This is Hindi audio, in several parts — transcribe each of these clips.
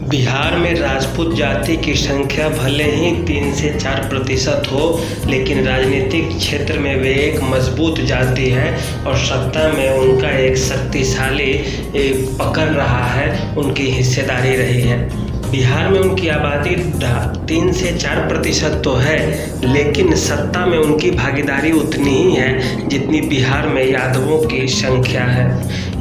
बिहार में राजपूत जाति की संख्या भले ही 3 से 4% हो, लेकिन राजनीतिक क्षेत्र में वे एक मजबूत जाति है और सत्ता में उनका एक शक्तिशाली पकड़ रहा है, उनकी हिस्सेदारी रही है। बिहार में उनकी आबादी 3 से 4% तो है, लेकिन सत्ता में उनकी भागीदारी उतनी ही है जितनी बिहार में यादवों की संख्या है।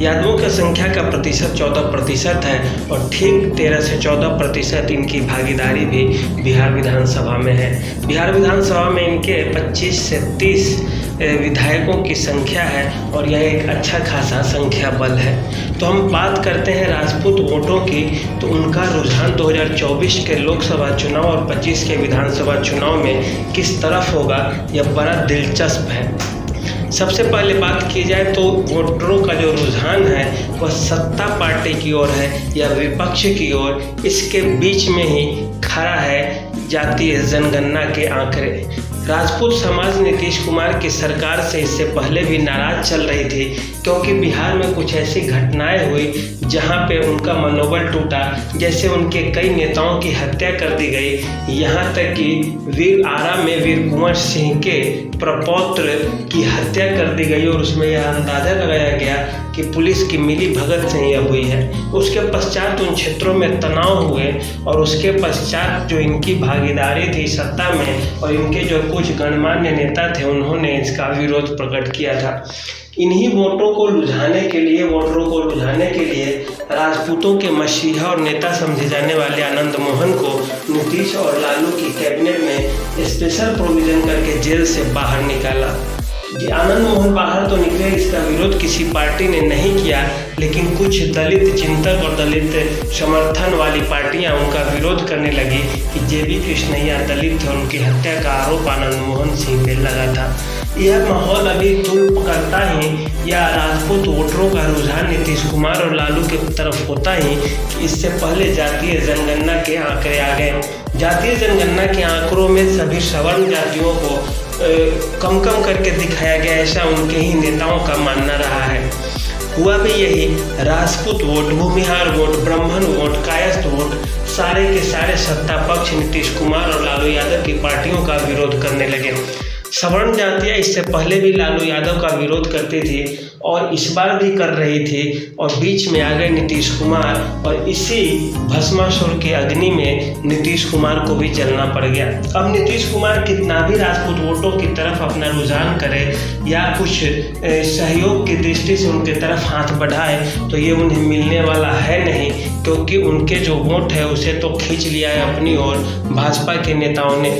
यादवों की संख्या का प्रतिशत 14% है और ठीक 13 से 14% इनकी भागीदारी भी बिहार विधानसभा में है। बिहार विधानसभा में इनके 25 से 30 विधायकों की संख्या है और यह एक अच्छा खासा संख्या बल है। तो हम बात करते हैं राजपूत वोटों की, तो उनका रुझान 2024 के लोकसभा चुनाव और 25 के विधानसभा चुनाव में किस तरफ होगा, यह बड़ा दिलचस्प है। सबसे पहले बात की जाए तो वोटरों का जो रुझान है वह सत्ता पार्टी की ओर है या विपक्ष की ओर, इसके बीच में ही खड़ा है जातीय जनगणना के आंकड़े। राजपूत समाज नीतीश कुमार की सरकार से इससे पहले भी नाराज चल रही थी, क्योंकि बिहार में कुछ ऐसी घटनाएं हुई जहां पे उनका मनोबल टूटा, जैसे उनके कई नेताओं की हत्या कर दी गई। यहां तक कि आरा में वीर कुंवर सिंह के प्रपौत्र की हत्या कर दी गई और उसमें यह अंदाजा लगाया गया कि पुलिस की मिली भगत से यह हुई है। उसके पश्चात उन क्षेत्रों में तनाव हुए और उसके पश्चात जो इनकी भागीदारी थी सत्ता में और इनके जो कुछ गणमान्य नेता थे, उन्होंने इसका विरोध प्रकट किया था। इन्हीं वोटरों को लुभाने के लिए राजपूतों के मसीहा और नेता समझे जाने वाले आनंद मोहन को नीतीश और लालू की कैबिनेट में स्पेशल प्रोविजन करके जेल से बाहर निकाला। आनंद मोहन बाहर तो निकले, इसका विरोध किसी पार्टी ने नहीं किया, लेकिन कुछ दलित चिंतक और दलित समर्थन वाली पार्टियां उनका विरोध करने लगी कि जेबी कृष्णैया दलित थे, उनकी हत्या का आरोप आनंद मोहन सिंह पे लगा था। यह माहौल अभी तुल्प करता ही या राजपूत वोटरों का रुझान नीतीश कुमार और लालू की तरफ होता ही कि इससे पहले जातीय जनगणना के आंकड़े आ गए। जातीय जनगणना के आंकड़ों में सभी सवर्ण जातियों को कम करके दिखाया गया, ऐसा उनके ही नेताओं का मानना रहा है। हुआ भी यही। राजपूत वोट, भूमिहार वोट, ब्राह्मण वोट, कायस्थ वोट, सारे के सारे सत्ता पक्ष नीतीश कुमार और लालू यादव की पार्टियों का विरोध करने लगे। सवर्ण जातियाँ इससे पहले भी लालू यादव का विरोध करती थी और इस बार भी कर रही थी, और बीच में आ गए नीतीश कुमार और इसी भस्मासुर के अग्नि में नीतीश कुमार को भी जलना पड़ गया। अब नीतीश कुमार कितना भी राजपूत वोटों की तरफ अपना रुझान करे या कुछ सहयोग की दृष्टि से उनके तरफ हाथ बढ़ाए, तो ये उन्हें मिलने वाला है नहीं, क्योंकि उनके जो वोट है उसे तो खींच लिया है अपनी ओर भाजपा के नेताओं ने।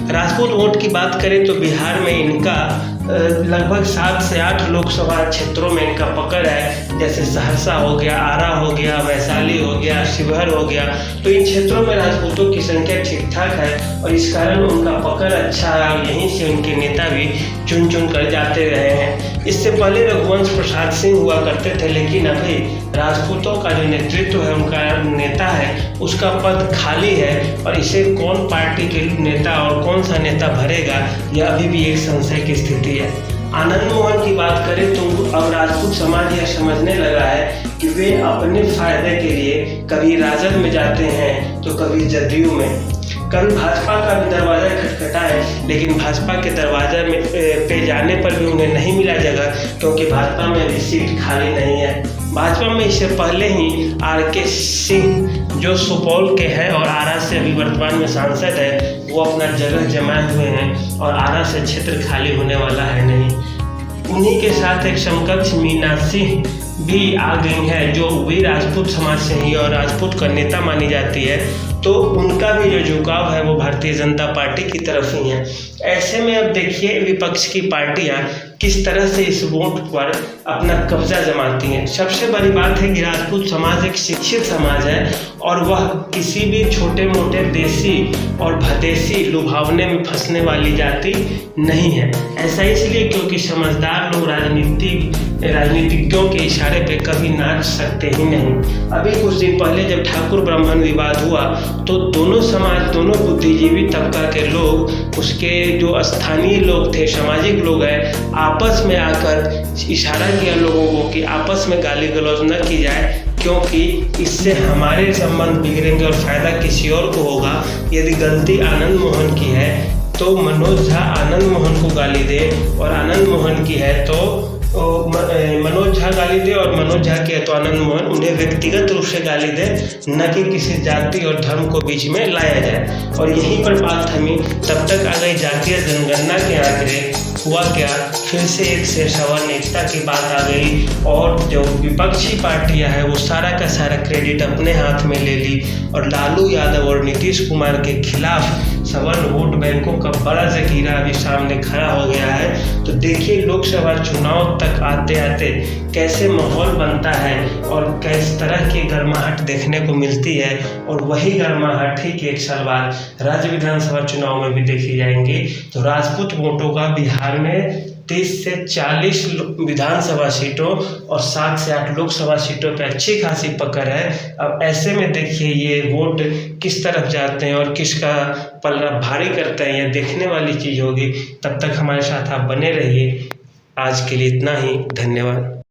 राजपूत वोट की बात करें तो बिहार में इनका लगभग 7 से 8 लोकसभा क्षेत्रों में इनका पकड़ है, जैसे सहरसा हो गया, आरा हो गया, वैशाली हो गया, शिवहर हो गया। तो इन क्षेत्रों में राजपूतों की संख्या ठीक ठाक है और इस कारण उनका पकड़ अच्छा है और यहीं से उनके नेता भी चुन कर जाते रहे हैं। इससे पहले रघुवंश प्रसाद सिंह हुआ करते थे, लेकिन अभी राजपूतों का जो नेतृत्व है, उनका नेता है, उसका पद खाली है और इसे कौन पार्टी के नेता और कौन सा नेता भरेगा, यह अभी भी एक संशय की स्थिति है। आनंद मोहन की बात करें तो अब राजपूत समाज यह समझने लगा है कि वे अपने फायदे के लिए कभी राजद में जाते हैं तो कभी जदयू में, कभी भाजपा का भी दरवाज़ा खटखटा है, लेकिन भाजपा के दरवाजे में पे जाने पर भी उन्हें नहीं मिला जगह, क्योंकि भाजपा में अभी सीट खाली नहीं है। भाजपा में इससे पहले ही RK सिंह जो सुपौल के हैं और आरा से अभी वर्तमान में सांसद है, वो अपना जगह जमाए हुए हैं और आरा से क्षेत्र खाली होने वाला है नहीं। उन्हीं के साथ एक समकक्ष मीना सिंह भी आ गई है, जो भी राजपूत समाज से ही और राजपूत का नेता मानी जाती है, तो उनका भी जो झुकाव है वो भारतीय जनता पार्टी की तरफ ही है। ऐसे में अब देखिए विपक्ष की पार्टियां किस तरह से इस वोट पर अपना कब्जा जमाती हैं। सबसे बड़ी बात है कि राजपूत समाज एक शिक्षित समाज है और वह किसी भी छोटे मोटे देसी और भदेसी लुभावने में फंसने वाली जाति नहीं है। ऐसा इसलिए क्योंकि समझदार लोग राजनीतिज्ञों के इशारे पे कभी नाच सकते ही नहीं। अभी कुछ दिन पहले जब ठाकुर ब्राह्मण विवाद हुआ तो दोनों समाज, दोनों बुद्धिजीवी तबका के लोग, उसके जो स्थानीय लोग थे, सामाजिक लोग हैं, आपस में आकर इशारा किया लोगों को कि आपस में गाली गलौज न की जाए, क्योंकि इससे हमारे संबंध बिगड़ेंगे और फायदा किसी और को होगा। यदि गलती आनंद मोहन की है तो मनोज झा आनंद मोहन को गाली दे, और आनंद मोहन की है तो मनोज झा गाली दे, और मनोज झा की है तो आनंद मोहन उन्हें व्यक्तिगत रूप से गाली दे, न कि किसी जाति और धर्म को बीच में लाया जाए। और यहीं पर बात थमी, तब तक आ गई जातीय जनगणना के आंकड़े। हुआ क्या, फिर से एक से सवन एकता की बात आ गई, और जो विपक्षी पार्टियां हैं वो सारा का सारा क्रेडिट अपने हाथ में ले ली, और लालू यादव और नीतीश कुमार के खिलाफ सवर्ण वोट बैंकों का बड़ा ज़खीरा अभी सामने खड़ा हो गया है। तो देखिए लोकसभा चुनाव तक आते आते कैसे माहौल बनता है और किस तरह की गर्माहट देखने को मिलती है, और वही गर्माहट ही एक साल बाद राज्य विधानसभा चुनाव में भी देखी जाएंगी। तो राजपूत वोटों का बिहार में 30 से 40 विधानसभा सीटों और 7 से 8 लोकसभा सीटों पे अच्छी खासी पकड़ है। अब ऐसे में देखिए ये वोट किस तरफ जाते हैं और किसका पलड़ा भारी करते हैं, यह देखने वाली चीज़ होगी। तब तक हमारे साथ आप बने रहिए। आज के लिए इतना ही, धन्यवाद।